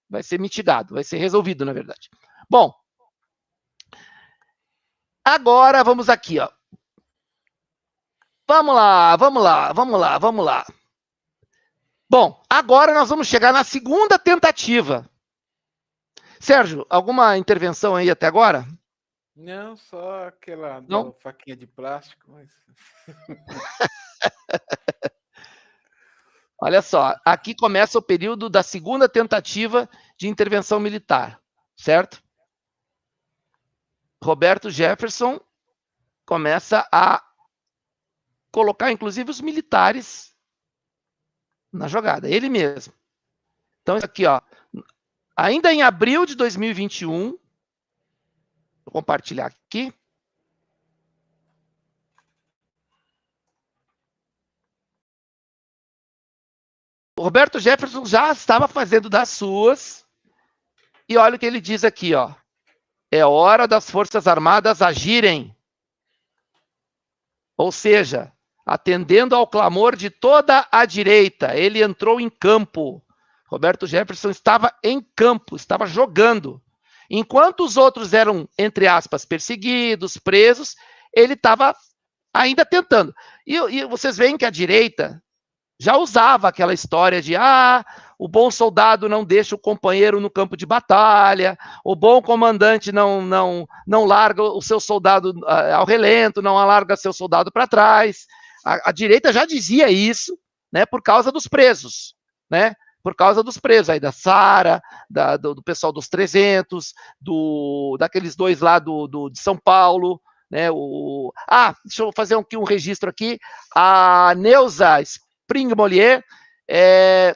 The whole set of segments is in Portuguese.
vai ser mitigado, vai ser resolvido, na verdade. Bom, agora vamos aqui, ó. Vamos lá. Bom, agora nós vamos chegar na segunda tentativa. Sérgio, alguma intervenção aí até agora? Não, só aquela Não? faquinha de plástico. Mas... Olha só, aqui começa o período da segunda tentativa de intervenção militar, certo? Roberto Jefferson começa a colocar, inclusive, os militares na jogada, ele mesmo. Então, isso aqui, ó, ainda em abril de 2021, vou compartilhar aqui. O Roberto Jefferson já estava fazendo das suas, e olha o que ele diz aqui, ó. É hora das Forças Armadas agirem. Ou seja, atendendo ao clamor de toda a direita, ele entrou em campo. Roberto Jefferson estava em campo, estava jogando. Enquanto os outros eram, entre aspas, perseguidos, presos, ele estava ainda tentando. E vocês veem que a direita já usava aquela história de o bom soldado não deixa o companheiro no campo de batalha, o bom comandante não larga o seu soldado ao relento, não larga seu soldado para trás. A direita já dizia isso, né, por causa dos presos, né? Por causa dos presos aí, da Sara, do pessoal dos 300, daqueles dois lá de São Paulo, né? Deixa eu fazer um registro aqui. A Neuza Spring-Mollier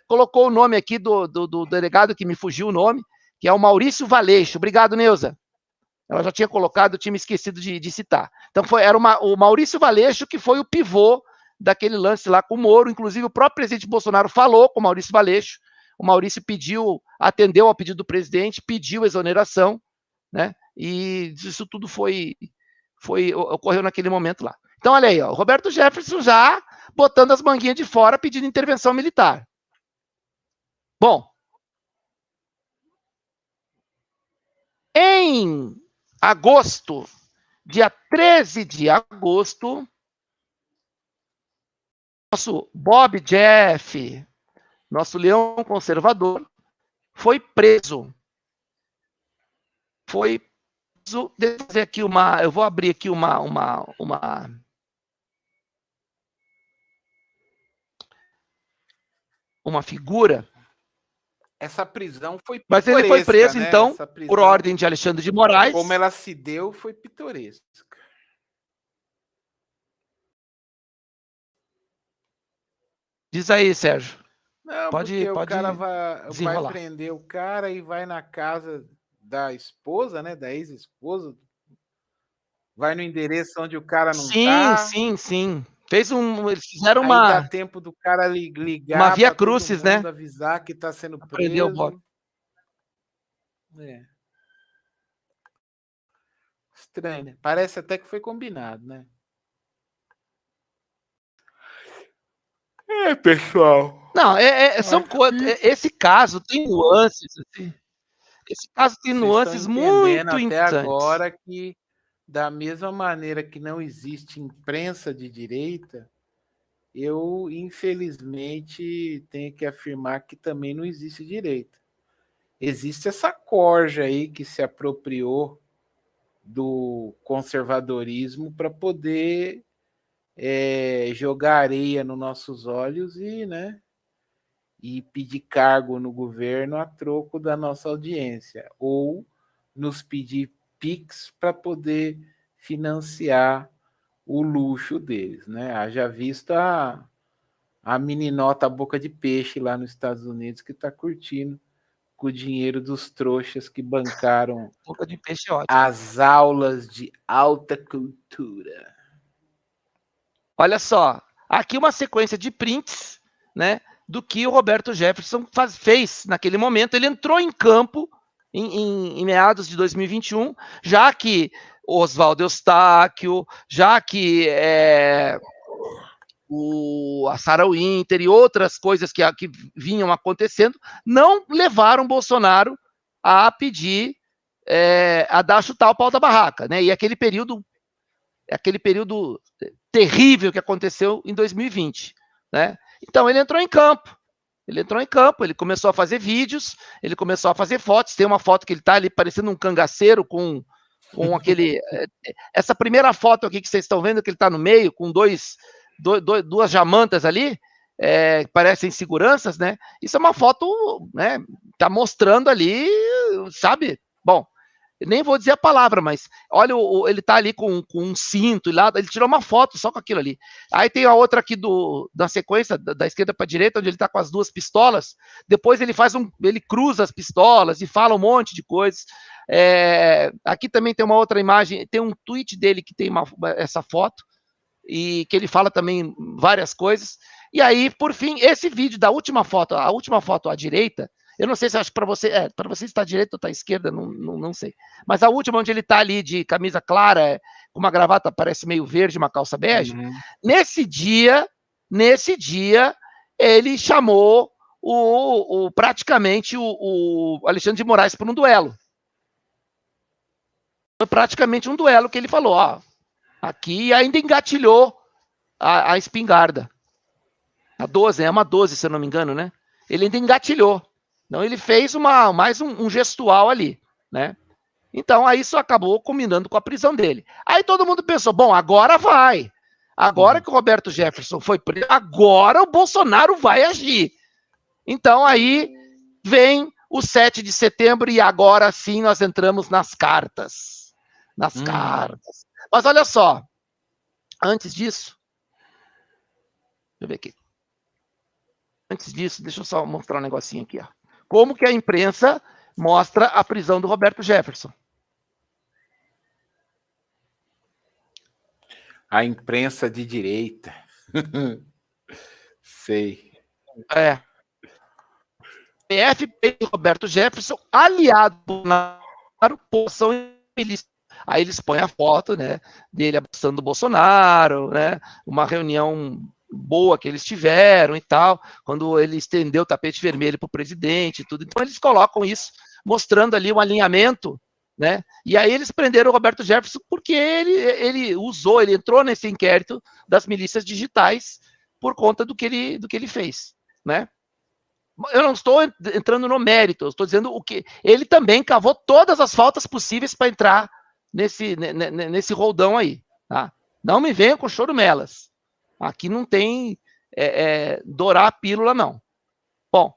colocou o nome aqui do delegado, que me fugiu o nome, que é o Maurício Valeixo. Obrigado, Neuza. Ela já tinha colocado, eu tinha me esquecido de citar. Então, era o Maurício Valeixo que foi o pivô daquele lance lá com o Moro. Inclusive, o próprio presidente Bolsonaro falou com o Maurício Valeixo. O Maurício atendeu ao pedido do presidente, pediu exoneração, né? E isso tudo ocorreu naquele momento lá. Então, olha aí, ó, o Roberto Jefferson já botando as manguinhas de fora, pedindo intervenção militar. Bom, em agosto, dia 13 de agosto, nosso Bob Jeff, nosso leão conservador, foi preso. Deixa eu fazer aqui eu vou abrir aqui uma figura. Essa prisão foi pitoresca, mas ele foi preso, né? então, por ordem de Alexandre de Moraes. Como ela se deu, foi pitoresca. Diz aí, Sérgio. Não, pode o cara vai prender o cara e vai na casa da esposa, né? Da ex-esposa. Vai no endereço onde o cara não tá. Sim. Eles fizeram aí dá tempo do cara ligar uma via crucis, né? Avisar que tá sendo preso. Prender o Bob. Estranho, né? Parece até que foi combinado, né? Pessoal. Não, são coisas. Esse caso tem nuances, assim. Esse caso tem nuances muito importantes. Até agora que, da mesma maneira que não existe imprensa de direita, eu, infelizmente, tenho que afirmar que também não existe direita. Existe essa corja aí que se apropriou do conservadorismo para poder jogar areia nos nossos olhos e pedir cargo no governo a troco da nossa audiência, ou nos pedir PIX para poder financiar o luxo deles, né? Haja visto a meninota boca de peixe lá nos Estados Unidos que está curtindo com o dinheiro dos trouxas que bancaram boca de peixe é ótimo. As aulas de alta cultura. Olha só, aqui uma sequência de prints, né, do que o Roberto Jefferson fez naquele momento. Ele entrou em campo em meados de 2021, já que Oswaldo Eustáquio, já que a Sarah Winter e outras coisas que vinham acontecendo, não levaram Bolsonaro a pedir, a dar chutar o pau da barraca, né? E aquele período terrível que aconteceu em 2020, né? Então ele entrou em campo, ele começou a fazer vídeos, ele começou a fazer fotos. Tem uma foto que ele está ali parecendo um cangaceiro com aquele... Essa primeira foto aqui que vocês estão vendo, que ele está no meio, com duas jamantas ali, que parecem seguranças, né? Isso é uma foto, né? Tá mostrando ali, sabe? Bom, nem vou dizer a palavra, mas olha, ele tá ali com um cinto, e lá ele tirou uma foto só com aquilo ali. Aí tem a outra aqui da sequência, da esquerda para a direita, onde ele tá com as duas pistolas. Depois ele ele cruza as pistolas e fala um monte de coisas. Aqui também tem uma outra imagem, tem um tweet dele que tem essa foto, e que ele fala também várias coisas. E aí, por fim, esse vídeo da última foto, a última foto à direita, eu não sei se acho que para você está à direita ou está à esquerda, não sei. Mas a última, onde ele está ali de camisa clara, com uma gravata parece meio verde, uma calça bege. Uhum. Nesse dia, ele chamou praticamente o Alexandre de Moraes para um duelo. Foi praticamente um duelo que ele falou, ó, aqui, e ainda engatilhou a espingarda. A 12, é uma 12, se eu não me engano, né? Ele ainda engatilhou. Então, ele fez mais um gestual ali, né? Então, aí isso acabou combinando com a prisão dele. Aí todo mundo pensou, bom, agora vai. Agora que o Roberto Jefferson foi preso, agora o Bolsonaro vai agir. Então, aí vem o 7 de setembro e agora sim nós entramos nas cartas. Nas cartas. Mas olha só, antes disso, deixa eu ver aqui. Antes disso, deixa eu só mostrar um negocinho aqui, ó. Como que a imprensa mostra a prisão do Roberto Jefferson. A imprensa de direita. Sei. PF e Roberto Jefferson, aliado Bolsonaro, são milícias. Aí eles põem a foto, né, dele abraçando o Bolsonaro, né, uma reunião boa que eles tiveram e tal, quando ele estendeu o tapete vermelho para o presidente e tudo. Então eles colocam isso, mostrando ali um alinhamento, né? E aí eles prenderam o Roberto Jefferson porque ele entrou nesse inquérito das milícias digitais por conta do que ele fez, né? Eu não estou entrando no mérito, eu estou dizendo o que ele também cavou todas as faltas possíveis para entrar nesse roldão aí, tá? Não me venham com chorumelas. Aqui não tem dourar a pílula, não. Bom,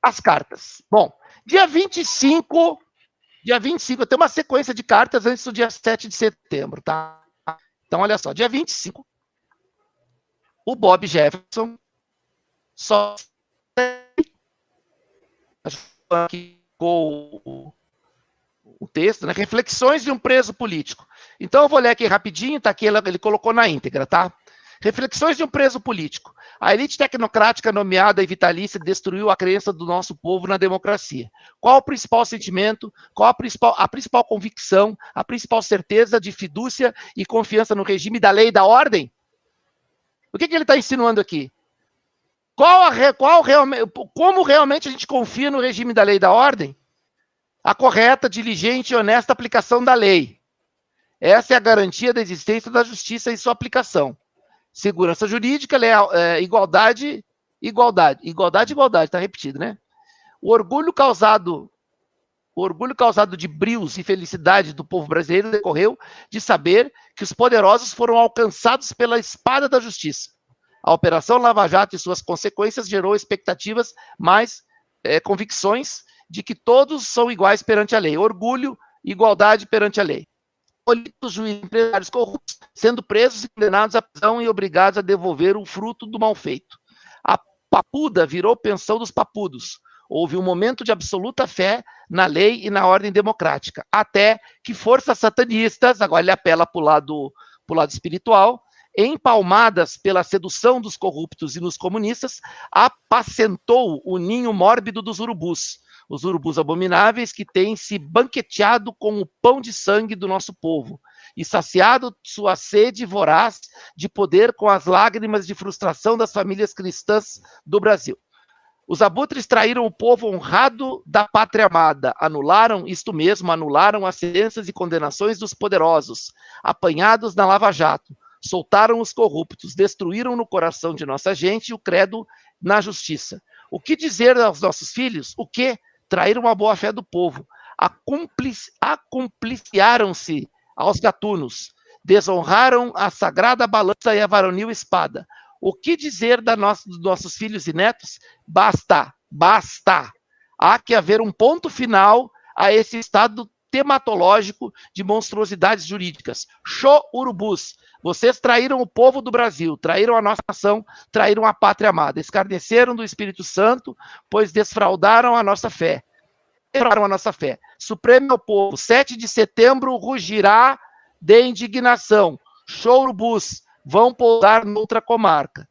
as cartas. Bom, dia 25, eu tenho uma sequência de cartas antes do dia 7 de setembro, tá? Então, olha só, dia 25, o Bob Jefferson só aqui com o texto, né? Reflexões de um preso político. Então, eu vou ler aqui rapidinho, tá aqui, ele colocou na íntegra, tá? Reflexões de um preso político. A elite tecnocrática nomeada e vitalícia destruiu a crença do nosso povo na democracia. Qual o principal sentimento, qual a principal convicção, a principal certeza de fidúcia e confiança no regime da lei e da ordem? O que ele está insinuando aqui? Como realmente a gente confia no regime da lei e da ordem? A correta, diligente e honesta aplicação da lei. Essa é a garantia da existência da justiça e sua aplicação. Segurança jurídica, igualdade, tá repetido, né? O orgulho causado de brios e felicidade do povo brasileiro decorreu de saber que os poderosos foram alcançados pela espada da justiça. A Operação Lava Jato e suas consequências gerou expectativas, mais convicções de que todos são iguais perante a lei. Orgulho, igualdade perante a lei. Políticos, juízes, empresários corruptos, sendo presos e condenados à prisão e obrigados a devolver o fruto do mal feito. A papuda virou pensão dos papudos. Houve um momento de absoluta fé na lei e na ordem democrática, até que forças satanistas, agora ele apela para o lado espiritual, empalmadas pela sedução dos corruptos e nos comunistas, apacentou o ninho mórbido dos urubus. Os urubus abomináveis que têm se banqueteado com o pão de sangue do nosso povo. e saciado sua sede voraz de poder com as lágrimas de frustração das famílias cristãs do Brasil. Os abutres traíram o povo honrado da pátria amada, anularam as sentenças e condenações dos poderosos, apanhados na Lava Jato, soltaram os corruptos, destruíram no coração de nossa gente o credo na justiça. O que dizer aos nossos filhos? O que? Traíram a boa-fé do povo, acompliciaram-se aos gatunos, desonraram a sagrada balança e a varonil espada. O que dizer dos nossos filhos e netos? Basta, basta. Há que haver um ponto final a esse estado tematológico de monstruosidades jurídicas. Show urubus. Vocês traíram o povo do Brasil, traíram a nossa nação, traíram a pátria amada, escarneceram do Espírito Santo, pois desfraudaram a nossa fé. Supremo ao povo, 7 de setembro rugirá de indignação. Show urubus. Vão pousar noutra comarca.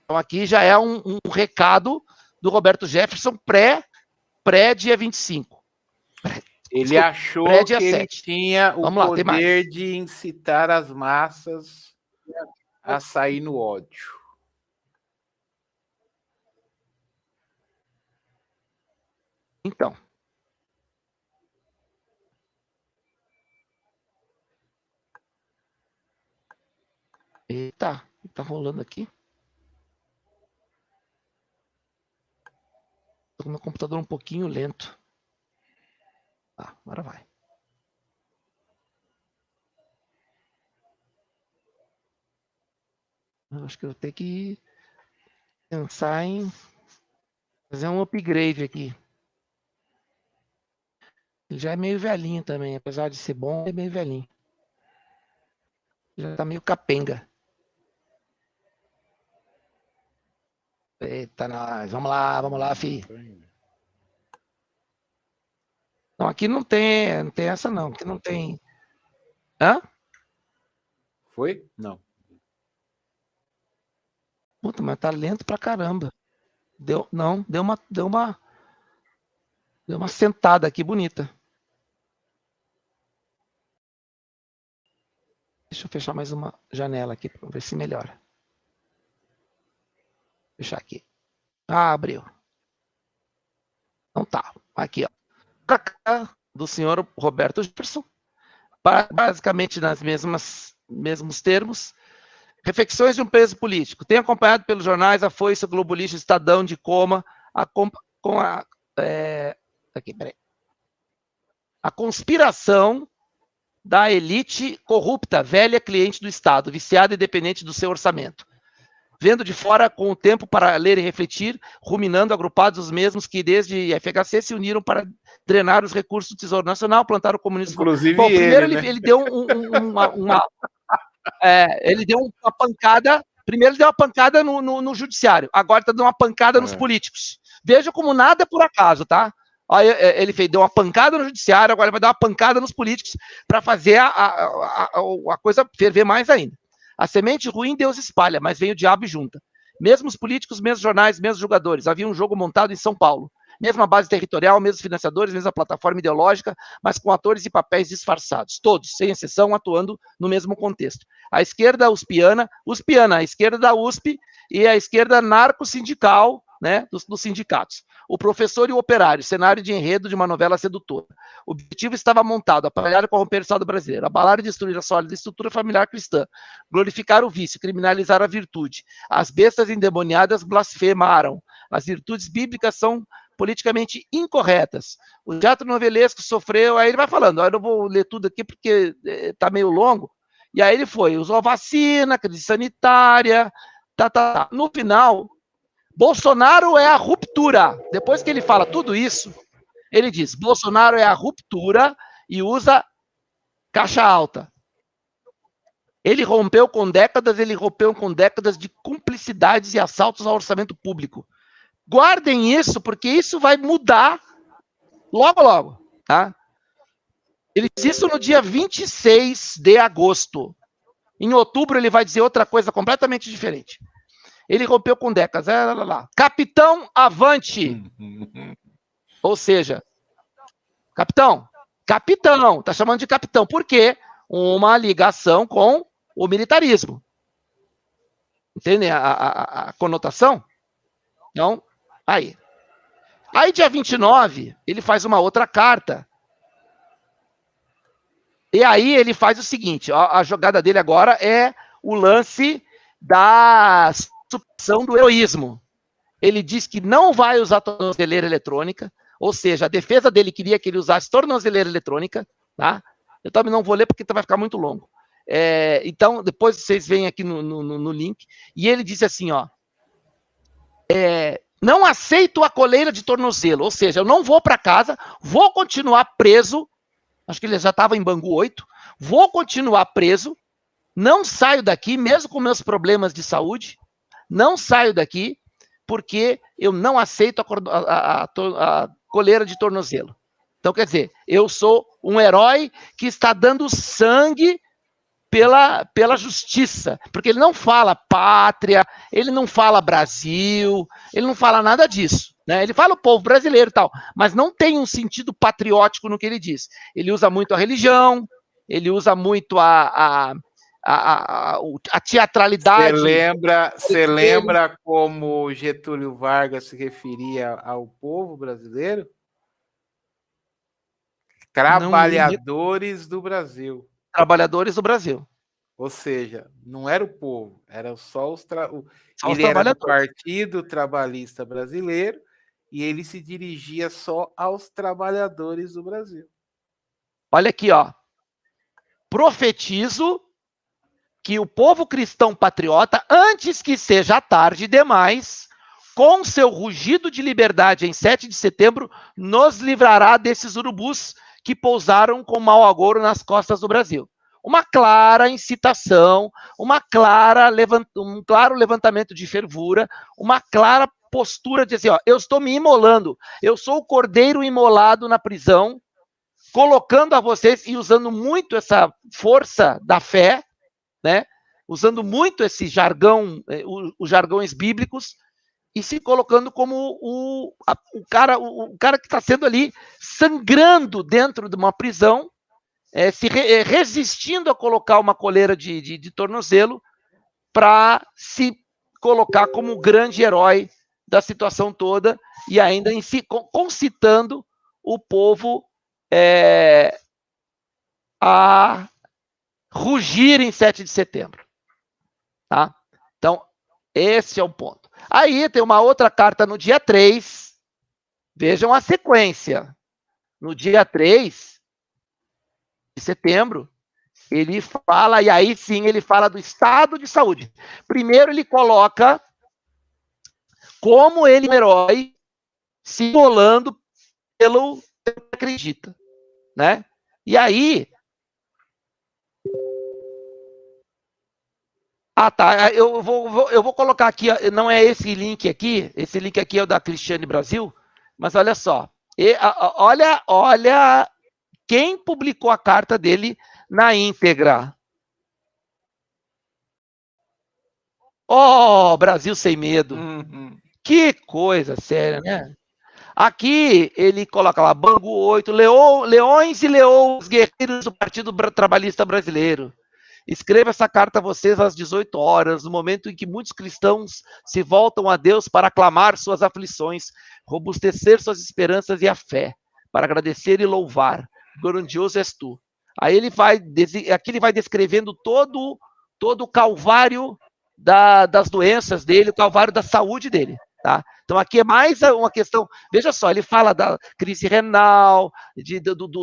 Então, aqui já é um recado do Roberto Jefferson pré-dia 25. Ele achou que ele tinha o poder de incitar as massas a sair no ódio. Então. Eita, tá rolando aqui. Tô com o meu computador um pouquinho lento. Tá, agora vai. Eu acho que eu vou ter que pensar em fazer um upgrade aqui. Ele já é meio velhinho também, apesar de ser bom, é meio velhinho. Já tá meio capenga. Eita, nós. Vamos lá, fi. Não, aqui não tem essa não, aqui não tem. Hã? Foi? Não. Puta, mas tá lento pra caramba. Deu uma sentada aqui bonita. Deixa eu fechar mais uma janela aqui para ver se melhora. Fechar aqui. Ah, abriu. Então tá. Aqui, ó. Pra cá, do senhor Roberto Jefferson, basicamente nas mesmos termos. Reflexões de um preso político. Tem acompanhado pelos jornais a Foice, o Globo Lixo, Estadão, de Coma, a conspiração da elite corrupta, velha cliente do Estado, viciada e dependente do seu orçamento. Vendo de fora, com o tempo para ler e refletir, ruminando, agrupados os mesmos que desde FHC se uniram para drenar os recursos do Tesouro Nacional, plantar o comunismo. Inclusive bom, primeiro ele deu ele deu uma pancada. Primeiro ele deu uma pancada no judiciário, agora está dando uma pancada nos políticos. Veja como nada é por acaso, tá? Ele deu uma pancada no judiciário, agora vai dar uma pancada nos políticos para fazer a coisa ferver mais ainda. A semente ruim Deus espalha, mas vem o diabo e junta. Mesmos políticos, mesmos jornais, mesmos jogadores. Havia um jogo montado em São Paulo. Mesma base territorial, mesmos financiadores, mesma plataforma ideológica, mas com atores e papéis disfarçados. Todos, sem exceção, atuando no mesmo contexto. A esquerda uspiana, a esquerda da USP e a esquerda narco-sindical, né, dos sindicatos. O professor e o operário, cenário de enredo de uma novela sedutora. O objetivo estava montado, apanhar e corromper o Estado brasileiro, abalar e destruir a sólida estrutura familiar cristã, glorificar o vício, criminalizar a virtude. As bestas endemoniadas blasfemaram. As virtudes bíblicas são politicamente incorretas. O teatro novelesco sofreu, aí ele vai falando, eu não vou ler tudo aqui porque está meio longo, e aí ele usou vacina, crise sanitária, No final, Bolsonaro é a ruptura. Depois que ele fala tudo isso, ele diz, Bolsonaro é a ruptura e usa caixa alta. Ele rompeu com décadas de cumplicidades e assaltos ao orçamento público. Guardem isso, porque isso vai mudar logo, logo. Tá? Ele diz isso no dia 26 de agosto. Em outubro, ele vai dizer outra coisa completamente diferente. Ele rompeu com décadas. Capitão, avante! Ou seja, capitão, tá chamando de capitão. Por quê? uma ligação com o militarismo. Entendem a conotação? Então, aí. Aí, dia 29, ele faz uma outra carta. E aí ele faz o seguinte, a jogada dele agora é o lance da supressão do heroísmo. Ele diz que não vai usar tornozeleira eletrônica, ou seja, a defesa dele queria que ele usasse tornozeleira eletrônica, tá? Eu também não vou ler porque vai ficar muito longo. Então, depois vocês veem aqui no link, e ele disse assim, ó, não aceito a coleira de tornozelo, ou seja, eu não vou para casa, vou continuar preso, acho que ele já estava em Bangu 8, vou continuar preso, não saio daqui, mesmo com meus problemas de saúde, não saio daqui, porque eu não aceito a coleira de tornozelo. Então, quer dizer, eu sou um herói que está dando sangue pela justiça, porque ele não fala pátria, ele não fala Brasil, ele não fala nada disso, né? Ele fala o povo brasileiro e tal, mas não tem um sentido patriótico no que ele diz. Ele usa muito a religião, ele usa muito a teatralidade. Você lembra como Getúlio Vargas se referia ao povo brasileiro? Trabalhadores do Brasil. Trabalhadores do Brasil. Ou seja, não era o povo, era só os ele era do Partido Trabalhista Brasileiro e ele se dirigia só aos trabalhadores do Brasil. Olha aqui, ó. Profetizo que o povo cristão patriota, antes que seja tarde demais, com seu rugido de liberdade em 7 de setembro, nos livrará desses urubus que pousaram com mau agouro nas costas do Brasil. Uma clara incitação, um claro levantamento de fervura, uma clara postura de dizer, ó, eu estou me imolando, eu sou o cordeiro imolado na prisão, colocando a vocês e usando muito essa força da fé, né? Usando muito esse jargão, os jargões bíblicos, e se colocando como o cara que está sendo ali sangrando dentro de uma prisão, resistindo a colocar uma coleira de tornozelo para se colocar como o grande herói da situação toda e ainda em si concitando o povo a rugir em 7 de setembro. Tá? Então, esse é o ponto. Aí tem uma outra carta no dia 3. Vejam a sequência. No dia 3 de setembro, ele fala, e aí sim ele fala do estado de saúde. Primeiro ele coloca como ele é um herói se imolando pelo que acredita, né? E aí... Ah, tá. Eu vou colocar aqui, não é esse link aqui é o da Cristiane Brasil, mas olha só. Olha quem publicou a carta dele na íntegra. Oh, Brasil sem medo. Que coisa séria, né? Aqui ele coloca lá, Bangu 8, leões e leões, guerreiros do Partido Trabalhista Brasileiro. Escreva essa carta a vocês às 18 horas, no momento em que muitos cristãos se voltam a Deus para aclamar suas aflições, robustecer suas esperanças e a fé, para agradecer e louvar. Grandioso és tu. Aí aqui ele vai descrevendo todo o calvário das doenças dele, o calvário da saúde dele. Tá? Então aqui é mais uma questão, veja só, ele fala da crise renal,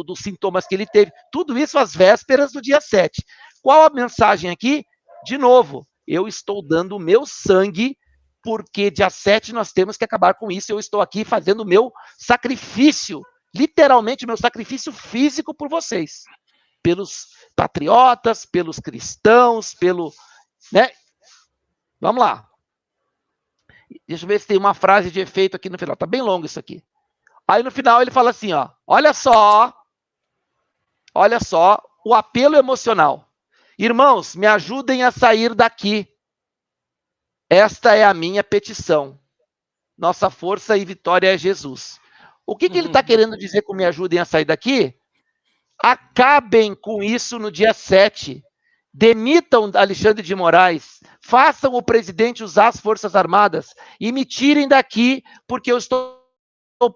dos sintomas que ele teve, tudo isso às vésperas do dia 7. Qual a mensagem aqui? De novo, eu estou dando o meu sangue, porque dia 7 nós temos que acabar com isso, eu estou aqui fazendo o meu sacrifício, literalmente meu sacrifício físico por vocês, pelos patriotas, pelos cristãos, né? Vamos lá. Deixa eu ver se tem uma frase de efeito aqui no final. Tá bem longo isso aqui. Aí no final ele fala assim, ó. Olha só o apelo emocional. Irmãos, me ajudem a sair daqui. Esta é a minha petição. Nossa força e vitória é Jesus. O que ele está querendo dizer com me ajudem a sair daqui? Acabem com isso no dia 7. Demitam Alexandre de Moraes. Façam o presidente usar as Forças Armadas e me tirem daqui, porque eu estou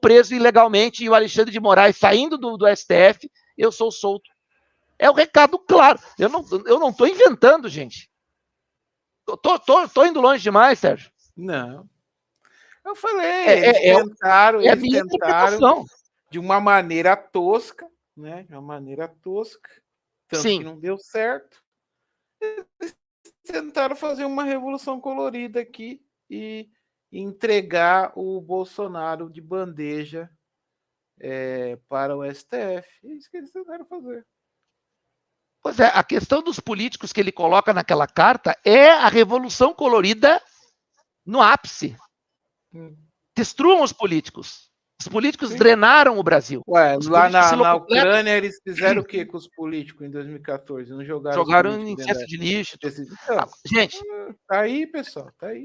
preso ilegalmente e o Alexandre de Moraes saindo do STF, eu sou solto. É o recado claro. Eu não estou inventando, gente. Tô indo longe demais, Sérgio. Não. Eu falei, É a eles minha tentaram interpretação. de uma maneira tosca, né? De uma maneira tosca, tanto Sim. que não deu certo. Eles tentaram fazer uma revolução colorida aqui e entregar o Bolsonaro de bandeja para o STF. É isso que eles tentaram fazer. Pois é, a questão dos políticos que ele coloca naquela carta é a revolução colorida no ápice. Destruam os políticos. Os políticos Sim. drenaram o Brasil. Ué, Os lá políticos na Ucrânia eles fizeram o que com os políticos em 2014? Não jogaram os jogaram políticos em dentro cesto de lixo. Então, Gente, tá aí, pessoal, tá aí.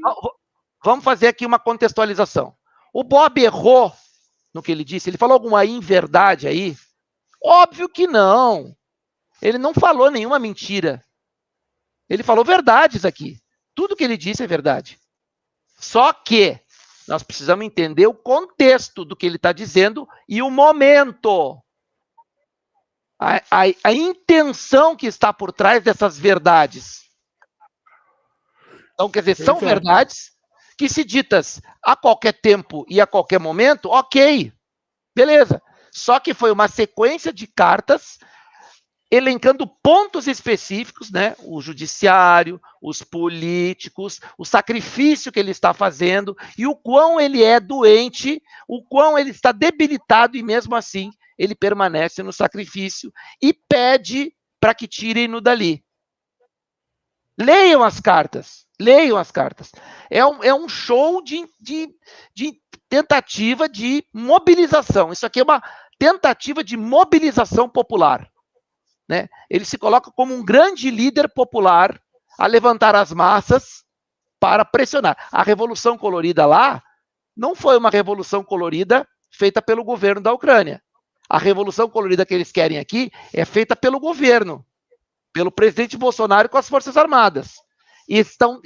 vamos fazer aqui uma contextualização. O Bob errou no que ele disse. Ele falou alguma inverdade aí? Óbvio que não. Ele não falou nenhuma mentira. Ele falou verdades aqui. Tudo que ele disse é verdade. Só que nós precisamos entender o contexto do que ele está dizendo e o momento. A intenção que está por trás dessas verdades. Então, quer dizer, são verdades que, se ditas a qualquer tempo e a qualquer momento, ok, beleza. Só que foi uma sequência de cartas elencando pontos específicos, né? O judiciário, os políticos, o sacrifício que ele está fazendo e o quão ele é doente, o quão ele está debilitado e mesmo assim ele permanece no sacrifício e pede para que tirem-no dali. Leiam as cartas, leiam as cartas. É um show de tentativa de mobilização. Isso aqui é uma tentativa de mobilização popular. Né? Ele se coloca como um grande líder popular a levantar as massas para pressionar. A Revolução Colorida lá não foi uma revolução colorida feita pelo governo da Ucrânia. A Revolução Colorida que eles querem aqui é feita pelo governo, pelo presidente Bolsonaro com as Forças Armadas. E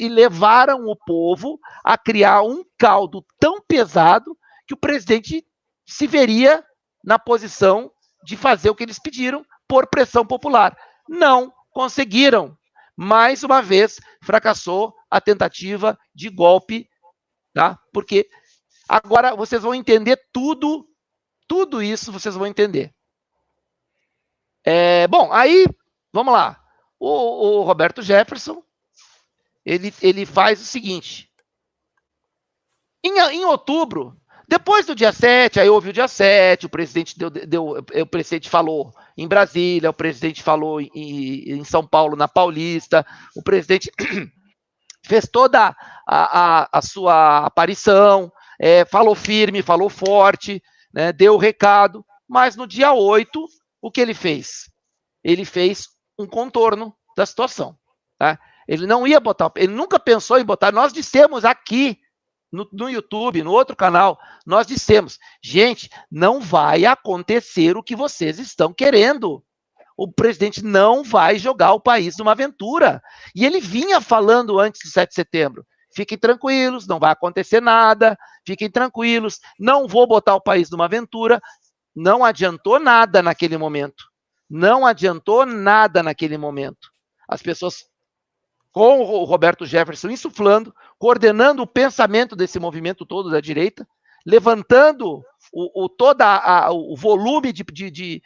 levaram o povo a criar um caldo tão pesado que o presidente se veria na posição de fazer o que eles pediram por pressão popular. Não conseguiram. Mais uma vez, fracassou a tentativa de golpe, tá? Porque agora vocês vão entender tudo isso vocês vão entender. Bom, aí, vamos lá. O Roberto Jefferson, ele faz o seguinte. Em outubro, depois do dia 7, aí houve o dia 7, o presidente o presidente falou em Brasília, o presidente falou em São Paulo, na Paulista, o presidente fez toda a sua aparição, falou firme, falou forte, né, deu o recado, mas no dia 8, o que ele fez? Ele fez um contorno da situação. Tá? Ele não ia botar, ele nunca pensou em botar, nós dissemos aqui, no YouTube, no outro canal, nós dissemos, gente, não vai acontecer o que vocês estão querendo. O presidente não vai jogar o país numa aventura. E ele vinha falando antes do 7 de setembro. Fiquem tranquilos, não vai acontecer nada, fiquem tranquilos, não vou botar o país numa aventura. Não adiantou nada naquele momento. Não adiantou nada naquele momento. As pessoas, com o Roberto Jefferson insuflando, coordenando o pensamento desse movimento todo da direita, levantando todo o volume de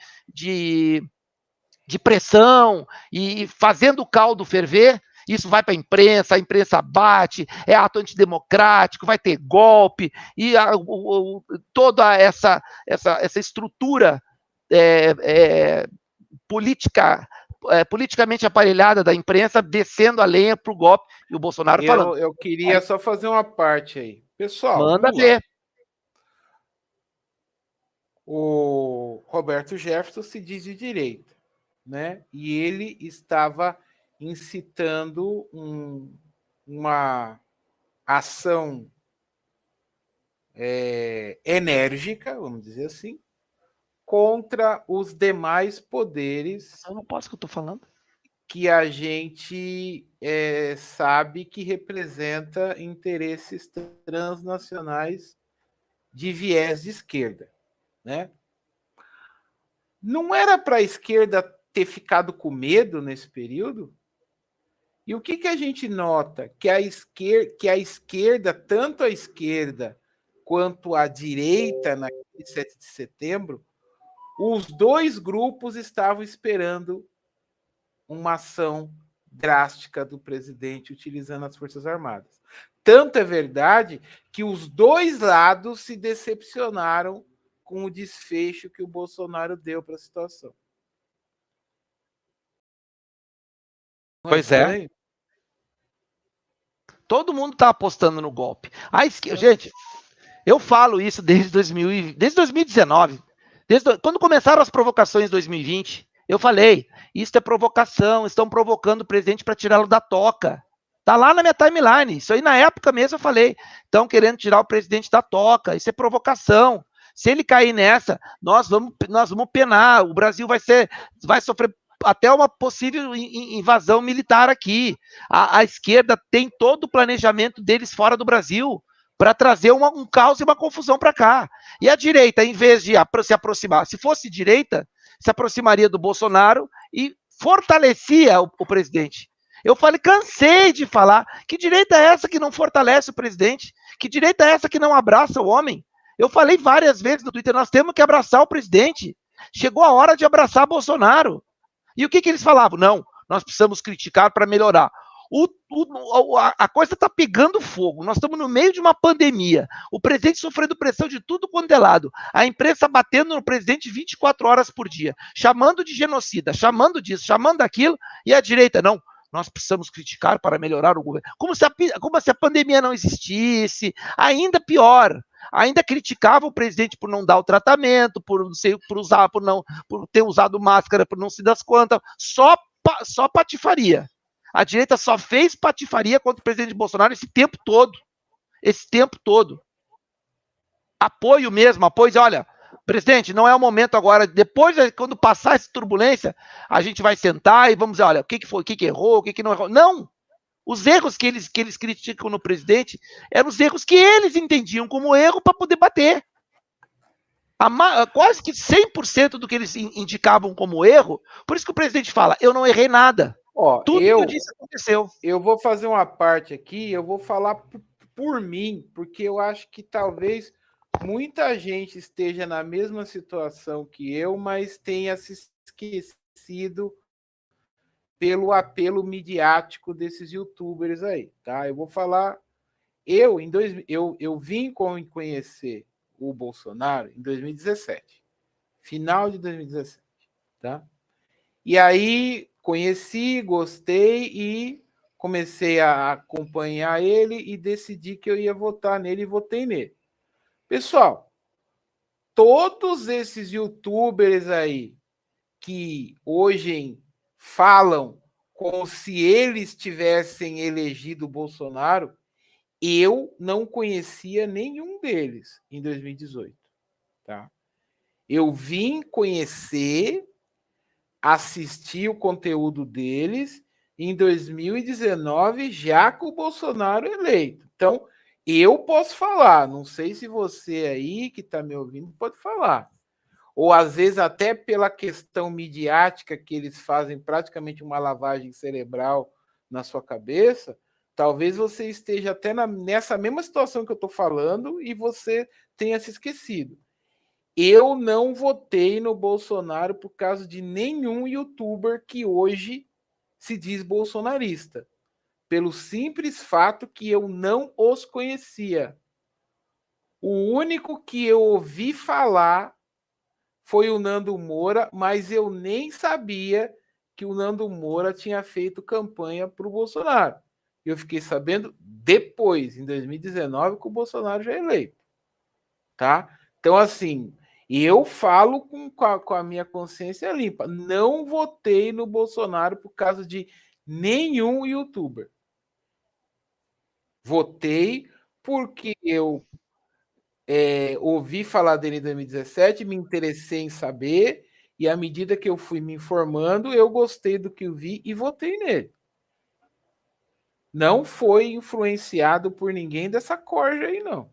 pressão e fazendo o caldo ferver. Isso vai para a imprensa bate, é ato antidemocrático, vai ter golpe, e toda essa estrutura politicamente aparelhada da imprensa descendo a lenha para o golpe, e o Bolsonaro falando. Eu queria só fazer uma parte aí. Pessoal, manda ver. O Roberto Jefferson se diz de direita, né? E ele estava incitando uma ação enérgica, vamos dizer assim, contra os demais poderes. Eu não posso que eu estou falando. Que a gente sabe que representa interesses transnacionais de viés de esquerda, né? Não era para a esquerda ter ficado com medo nesse período? E o que a gente nota? Que a esquerda, tanto a esquerda quanto a direita, naquele 7 de setembro, os dois grupos estavam esperando uma ação drástica do presidente utilizando as Forças Armadas. Tanto é verdade que os dois lados se decepcionaram com o desfecho que o Bolsonaro deu para a situação. Pois é. Todo mundo está apostando no golpe. Gente, eu falo isso desde 2019. Quando começaram as provocações em 2020, eu falei, isso é provocação, estão provocando o presidente para tirá-lo da toca. Tá lá na minha timeline. Isso aí na época mesmo eu falei. Estão querendo tirar o presidente da toca. Isso é provocação. Se ele cair nessa, nós vamos penar. O Brasil vai sofrer até uma possível invasão militar aqui. A esquerda tem todo o planejamento deles fora do Brasil para trazer um caos e uma confusão para cá. E a direita, em vez de se aproximar, se fosse direita, se aproximaria do Bolsonaro e fortalecia o presidente. Eu falei, cansei de falar, que direita é essa que não fortalece o presidente? Que direita é essa que não abraça o homem? Eu falei várias vezes no Twitter, nós temos que abraçar o presidente. Chegou a hora de abraçar Bolsonaro. E o que eles falavam? Não, nós precisamos criticar para melhorar. A coisa está pegando fogo. Nós estamos no meio de uma pandemia. O presidente sofrendo pressão de tudo quanto é lado. A imprensa batendo no presidente 24 horas por dia, chamando de genocida, chamando disso, chamando daquilo, e a direita, não. Nós precisamos criticar para melhorar o governo. Como se a pandemia não existisse. Ainda pior. Ainda criticava o presidente por não dar o tratamento, por ter usado máscara, por não se das quantas. Só patifaria. A direita só fez patifaria contra o presidente Bolsonaro esse tempo todo. Esse tempo todo. Apoio mesmo, olha, presidente, não é o momento agora, depois, quando passar essa turbulência, a gente vai sentar e vamos dizer, olha, o que foi, o que errou, o que não errou. Não! Os erros que eles criticam no presidente eram os erros que eles entendiam como erro para poder bater. Quase que 100% do que eles indicavam como erro, por isso que o presidente fala, eu não errei nada. Tudo que eu disse aconteceu. Eu vou fazer uma parte aqui, eu vou falar por mim, porque eu acho que talvez muita gente esteja na mesma situação que eu, mas tenha se esquecido pelo apelo midiático desses youtubers aí, tá? Eu vou falar, eu vim conhecer o Bolsonaro em 2017, final de 2017, tá? E aí conheci, gostei e comecei a acompanhar ele e decidi que eu ia votar nele e votei nele. Pessoal, todos esses youtubers aí que hoje falam como se eles tivessem elegido o Bolsonaro, eu não conhecia nenhum deles em 2018, tá? Eu vim conhecer, assistir o conteúdo deles em 2019, já com o Bolsonaro eleito. Então, eu posso falar, não sei se você aí que está me ouvindo pode falar. Ou às vezes até pela questão midiática que eles fazem praticamente uma lavagem cerebral na sua cabeça, talvez você esteja até nessa mesma situação que eu estou falando e você tenha se esquecido. Eu não votei no Bolsonaro por causa de nenhum youtuber que hoje se diz bolsonarista, pelo simples fato que eu não os conhecia. O único que eu ouvi falar foi o Nando Moura, mas eu nem sabia que o Nando Moura tinha feito campanha para o Bolsonaro. Eu fiquei sabendo depois, em 2019, que o Bolsonaro já é eleito. Tá? Então, assim, eu falo com a minha consciência limpa. Não votei no Bolsonaro por causa de nenhum youtuber. Votei porque eu ouvi falar dele em 2017, me interessei em saber, e à medida que eu fui me informando, eu gostei do que eu vi e votei nele. Não foi influenciado por ninguém dessa corja aí, não.